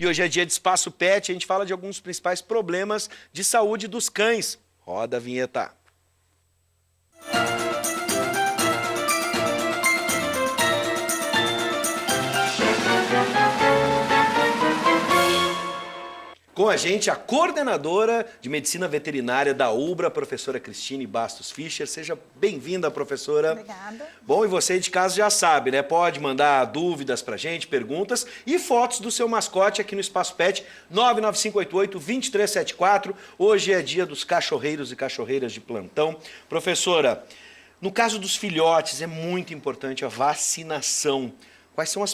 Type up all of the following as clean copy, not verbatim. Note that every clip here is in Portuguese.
E hoje é dia de Espaço Pet, a gente fala de alguns principais problemas de saúde dos cães. Roda a vinheta. Com a gente, a coordenadora de Medicina Veterinária da UBRA, a professora Cristine Bastos Fischer. Seja bem-vinda, professora. Obrigada. Bom, e você de casa já sabe, né? Pode mandar dúvidas pra gente, perguntas e fotos do seu mascote aqui no Espaço Pet, 99588-2374. Hoje é dia dos cachorreiros e cachorreiras de plantão. Professora, no caso dos filhotes, é muito importante a vacinação. Quais são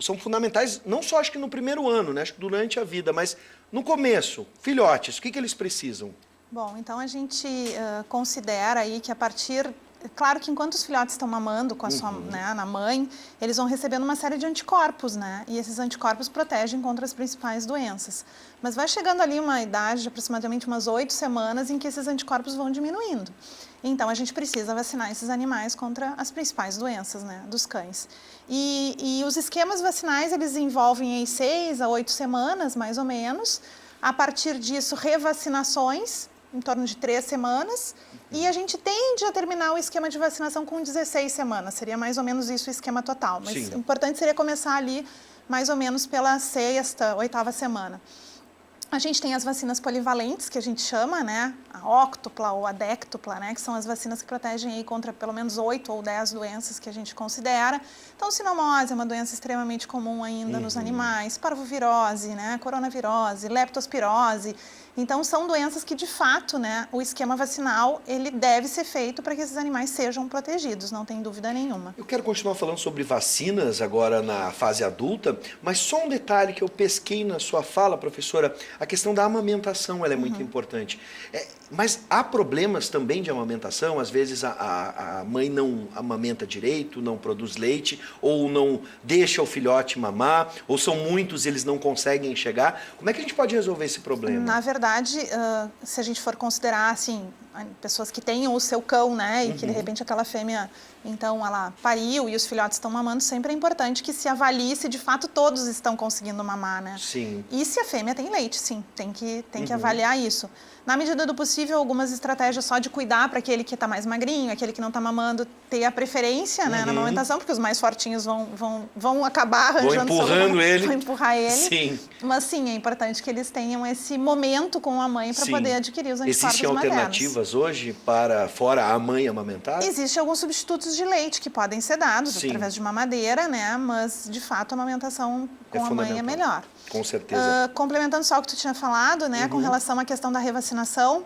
são fundamentais, não só acho que no primeiro ano, né? Acho que durante a vida, mas no começo, filhotes, o que eles precisam? Bom, então a gente considera aí que a partir... Claro que enquanto os filhotes estão mamando com a sua, né, na mãe, eles vão recebendo uma série de anticorpos, né? E esses anticorpos protegem contra as principais doenças. Mas vai chegando ali uma idade de aproximadamente umas 8 semanas em que esses anticorpos vão diminuindo. Então a gente precisa vacinar esses animais contra as principais doenças, né, dos cães. E os esquemas vacinais, eles envolvem aí 6 a 8 semanas, mais ou menos. A partir disso, revacinações, em torno de 3 semanas. E a gente tende a terminar o esquema de vacinação com 16 semanas. Seria mais ou menos isso o esquema total. Mas o importante seria começar ali mais ou menos pela 6ª, 8ª semana. A gente tem as vacinas polivalentes, que a gente chama, né? A óctupla ou a déctupla, né? Que são as vacinas que protegem aí contra pelo menos 8 ou 10 doenças que a gente considera. Então, sinomose é uma doença extremamente comum ainda nos animais, parvovirose, né? Coronavirose, leptospirose. Então, são doenças que, de fato, né, o esquema vacinal, ele deve ser feito para que esses animais sejam protegidos, não tem dúvida nenhuma. Eu quero continuar falando sobre vacinas agora na fase adulta, mas só um detalhe que eu pesquei na sua fala, professora, a questão da amamentação, ela é muito importante. Mas há problemas também de amamentação, às vezes a mãe não amamenta direito, não produz leite, ou não deixa o filhote mamar, ou são muitos, eles não conseguem chegar. Como é que a gente pode resolver esse problema? Na verdade, se a gente for considerar, assim, pessoas que tenham o seu cão, né, e que de repente aquela fêmea, então, ela pariu e os filhotes estão mamando, sempre é importante que se avalie se de fato todos estão conseguindo mamar, né? Sim. E se a fêmea tem leite, sim, tem que avaliar isso. Na medida do possível, algumas estratégias só de cuidar para aquele que está mais magrinho, aquele que não está mamando, ter a preferência, né, na amamentação, porque os mais fortinhos vão acabar arranjando... Vão empurrar ele. Sim. Mas sim, é importante que eles tenham esse momento com a mãe para poder adquirir os anticorpos Existem alternativas hoje para, fora a mãe amamentar? Existem alguns substitutos de leite que podem ser dados através de mamadeira, né? Mas, de fato, a amamentação com a mãe é melhor. Com certeza. Complementando só o que tu tinha falado, né? Com relação à questão da revacinação.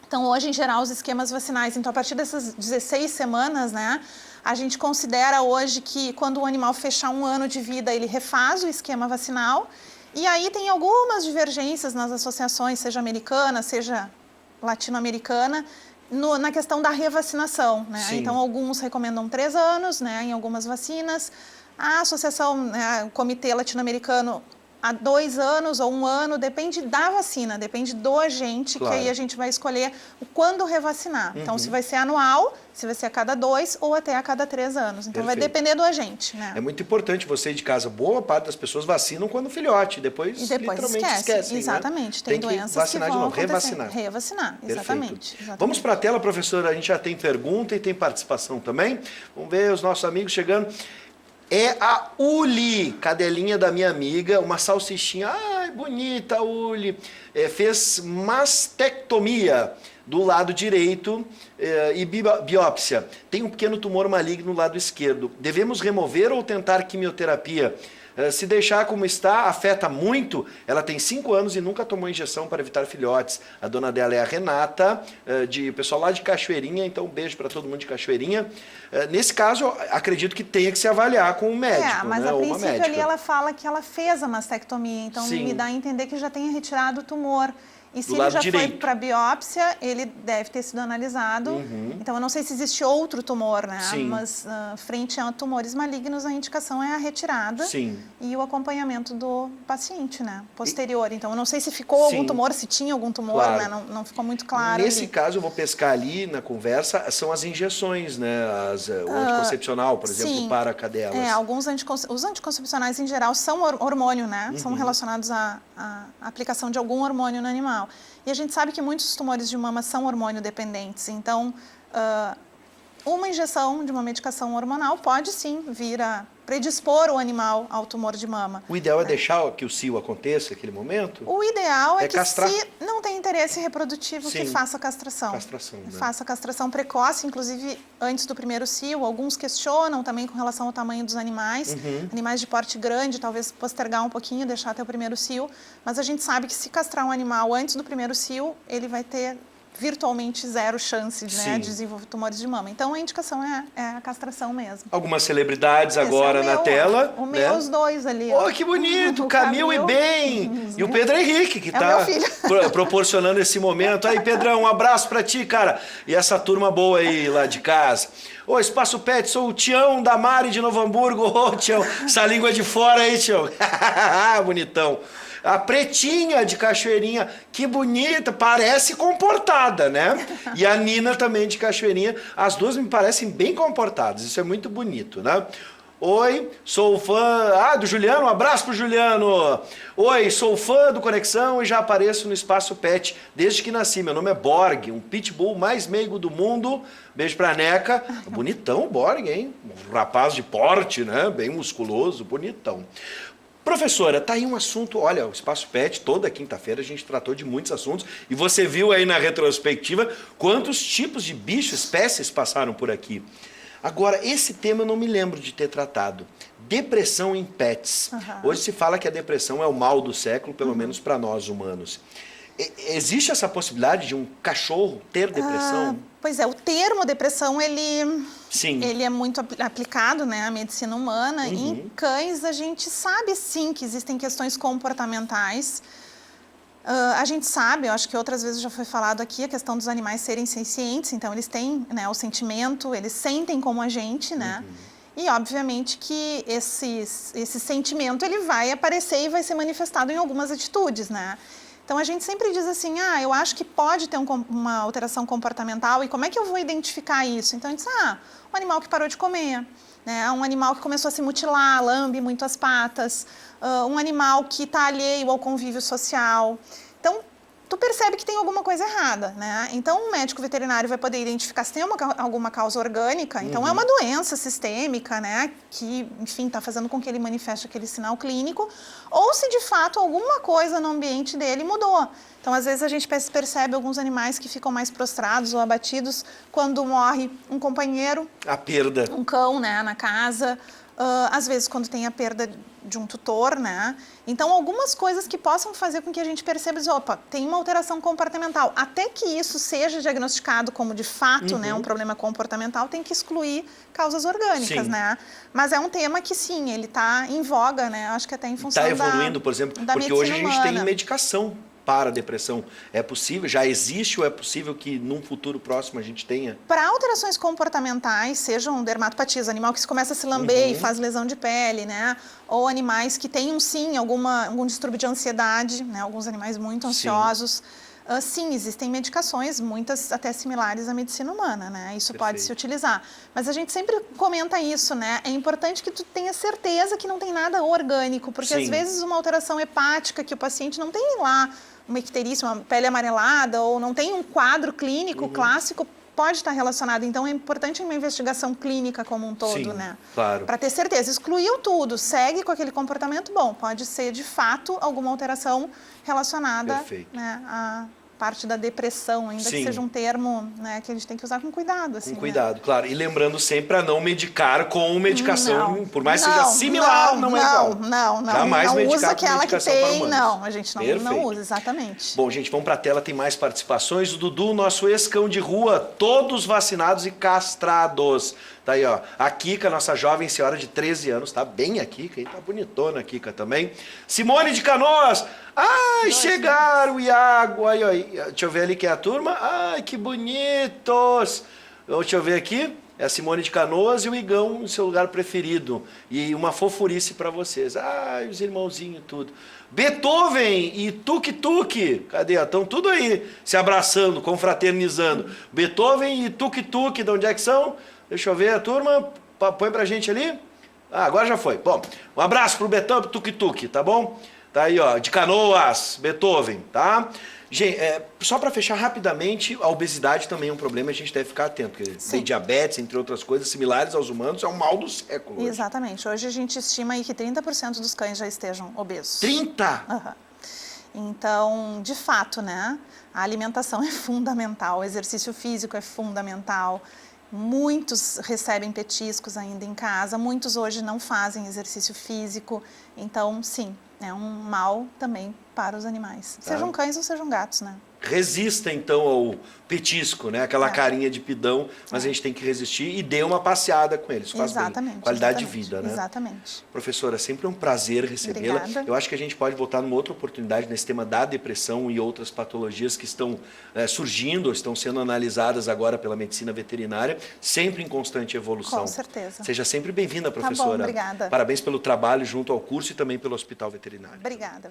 Então, hoje, em geral, os esquemas vacinais, então, a partir dessas 16 semanas, né? A gente considera hoje que quando o animal fechar 1 ano de vida, ele refaz o esquema vacinal. E aí tem algumas divergências nas associações, seja americana, seja latino-americana, na questão da revacinação, né? Então, alguns recomendam 3 anos, né, em algumas vacinas. A associação, né, o comitê latino-americano, há 2 anos ou 1 ano, depende da vacina, depende do agente, que aí a gente vai escolher quando revacinar. Então, se vai ser anual, se vai ser a cada 2 ou até a cada 3 anos. Então, vai depender do agente, né? É muito importante você de casa. Boa parte das pessoas vacinam quando filhote, depois literalmente esquecem. Exatamente. Né? Tem doenças que vacinar que vão de novo, revacinar. Revacinar, exatamente. Vamos para a tela, professora. A gente já tem pergunta e tem participação também. Vamos ver os nossos amigos chegando. É a Uli, cadelinha da minha amiga, uma salsichinha. Ai, bonita, Uli. Fez mastectomia do lado direito e biópsia. Tem um pequeno tumor maligno no lado esquerdo. Devemos remover ou tentar quimioterapia? Se deixar como está, afeta muito. Ela tem 5 anos e nunca tomou injeção para evitar filhotes. A dona dela é a Renata, o pessoal lá de Cachoeirinha, então um beijo para todo mundo de Cachoeirinha. Nesse caso, acredito que tenha que se avaliar com um médico, mas né? a Ou uma princípio médica. ali ela fala que ela fez a mastectomia, então me dá a entender que já tenha retirado o tumor. E se do ele lado já foi direito. para biópsia, ele deve ter sido analisado. Então, eu não sei se existe outro tumor, né? Sim. Mas frente a tumores malignos, a indicação é a retirada Sim. e o acompanhamento do paciente, né? Posterior. Então, eu não sei se ficou algum Sim. tumor, se tinha algum tumor, Claro. né? Não ficou muito claro. Nesse ali. caso, eu vou pescar ali na conversa, são as injeções, né? O anticoncepcional, por exemplo, sim. para cadelas. Os anticoncepcionais em geral são hormônio, né? São relacionados à aplicação de algum hormônio no animal. E a gente sabe que muitos tumores de mama são hormônio dependentes. Então, uma injeção de uma medicação hormonal pode sim vir a predispor o animal ao tumor de mama. O ideal é deixar que o cio aconteça naquele momento? O ideal é que castrar. se não tem interesse reprodutivo, Sim. que faça a castração. Né? Faça a castração precoce, inclusive antes do primeiro cio. Alguns questionam também com relação ao tamanho dos animais. Animais de porte grande, talvez postergar um pouquinho, deixar até o primeiro cio. Mas a gente sabe que se castrar um animal antes do primeiro cio, ele vai ter virtualmente zero chance, né, de desenvolver tumores de mama. Então, a indicação é a castração mesmo. Algumas celebridades agora na tela. O meu, os dois ali. Oh, que bonito! Camil e Ben! E o Pedro Henrique, que está proporcionando esse momento. Aí, Pedrão, um abraço para ti, cara. E essa turma boa aí lá de casa. Ô, Espaço Pet, sou o Tião da Mari de Novo Hamburgo. Ô, Tião, essa língua de fora aí, Tião. Bonitão. A Pretinha de Cachoeirinha, que bonita, parece comportada, né? E a Nina também de Cachoeirinha, as duas me parecem bem comportadas, isso é muito bonito, né? Oi, sou fã... do Juliano, um abraço pro Juliano. Oi, sou fã do Conexão e já apareço no Espaço Pet desde que nasci. Meu nome é Borg, um pitbull mais meigo do mundo. Beijo pra Neca. Bonitão o Borg, hein? Um rapaz de porte, né? Bem musculoso, bonitão. Professora, tá aí um assunto, olha, o Espaço Pet, toda quinta-feira a gente tratou de muitos assuntos e você viu aí na retrospectiva quantos tipos de bichos, espécies passaram por aqui. Agora, esse tema eu não me lembro de ter tratado. Depressão em pets. Hoje se fala que a depressão é o mal do século, pelo menos para nós humanos. Existe essa possibilidade de um cachorro ter depressão? Pois é, o termo depressão, ele Sim. é muito aplicado, né, à medicina humana. Em cães, a gente sabe sim que existem questões comportamentais. A gente sabe, eu acho que outras vezes já foi falado aqui, a questão dos animais serem sencientes, então eles têm, né, o sentimento, eles sentem como a gente, né? E, obviamente, que esse sentimento ele vai aparecer e vai ser manifestado em algumas atitudes, né? Então, a gente sempre diz assim, eu acho que pode ter uma alteração comportamental e como é que eu vou identificar isso? Então, a gente diz, um animal que parou de comer, né? Um animal que começou a se mutilar, lambe muito as patas, um animal que está alheio ao convívio social. Então, tu percebe que tem alguma coisa errada, né? Então, o médico veterinário vai poder identificar se tem alguma causa orgânica. Então, é uma doença sistêmica, né? Que, enfim, está fazendo com que ele manifeste aquele sinal clínico. Ou se, de fato, alguma coisa no ambiente dele mudou. Então, às vezes, a gente percebe alguns animais que ficam mais prostrados ou abatidos quando morre um companheiro. A perda. Um cão, né? Na casa. Às vezes, quando tem a perda de um tutor, né? Então, algumas coisas que possam fazer com que a gente perceba, opa, tem uma alteração comportamental. Até que isso seja diagnosticado como, de fato, né, um problema comportamental, tem que excluir causas orgânicas, né? Mas é um tema que, sim, ele está em voga, né? Acho que até em função Está evoluindo, por exemplo, porque hoje a gente tem medicação para a depressão. É possível? Já existe ou é possível que num futuro próximo a gente tenha? Para alterações comportamentais, sejam dermatopatias, animal que começa a se lamber e faz lesão de pele, né? Ou animais que tenham, sim, algum distúrbio de ansiedade, né? Alguns animais muito ansiosos. Sim, existem medicações, muitas até similares à medicina humana, né? Isso pode se utilizar. Mas a gente sempre comenta isso, né? É importante que tu tenha certeza que não tem nada orgânico, porque às vezes uma alteração hepática que o paciente não tem lá uma icterícia, uma pele amarelada, ou não tem um quadro clínico clássico, pode estar relacionado. Então, é importante uma investigação clínica como um todo, né? Claro. Para ter certeza. Excluiu tudo, segue com aquele comportamento bom. Pode ser, de fato, alguma alteração relacionada, né, parte da depressão, ainda Sim. que seja um termo, né, que a gente tem que usar com cuidado. Assim, Com cuidado, né? claro. E lembrando sempre a não medicar com medicação, Não, por mais que seja similar, não é igual. Não. Jamais não medicar usa com aquela que medicação para tem, humanos. não. A gente não Perfeito. usa, exatamente. Bom, gente, vamos para a tela, tem mais participações. O Dudu, nosso ex-cão de rua, todos vacinados e castrados. Tá aí, ó. A Kika, nossa jovem senhora de 13 anos, tá bem a Kika, hein? Tá bonitona a Kika também. Simone de Canoas. Ai, chegaram, Iago. Aí, ó. Deixa eu ver ali quem é a turma. Ai, que bonitos. Deixa eu ver aqui. É a Simone de Canoas e o Igão no seu lugar preferido. E uma fofurice para vocês. Ai, os irmãozinhos, tudo. Beethoven e Tuk Tuk. Cadê? Estão tudo aí se abraçando, confraternizando. Beethoven e Tuk Tuk, de onde é que são? Deixa eu ver a turma. Põe pra gente ali. Ah, agora já foi. Bom, um abraço pro Beethoven e Tuk Tuk, tá bom? Tá aí, ó, de Canoas, Beethoven, tá? Gente, só para fechar rapidamente, a obesidade também é um problema, a gente deve ficar atento, porque tem diabetes, entre outras coisas similares aos humanos, é um mal do século. Exatamente. Hoje a gente estima aí que 30% dos cães já estejam obesos. 30? Uhum. Então, de fato, né, a alimentação é fundamental, o exercício físico é fundamental. Muitos recebem petiscos ainda em casa, muitos hoje não fazem exercício físico. Então, sim, é um mal também para os animais. Tá. Sejam cães ou sejam gatos, né? Resista, então, ao petisco, né? Aquela carinha de pidão, mas a gente tem que resistir e dê uma passeada com eles. Faz Exatamente. bem. Qualidade exatamente, de vida, né? Exatamente. Professora, sempre um prazer recebê-la. Obrigada. Eu acho que a gente pode voltar numa outra oportunidade nesse tema da depressão e outras patologias que estão surgindo, estão sendo analisadas agora pela medicina veterinária, sempre em constante evolução. Com certeza. Seja sempre bem-vinda, professora. Tá bom, obrigada. Parabéns pelo trabalho junto ao curso e também pelo Hospital Veterinário. Obrigada.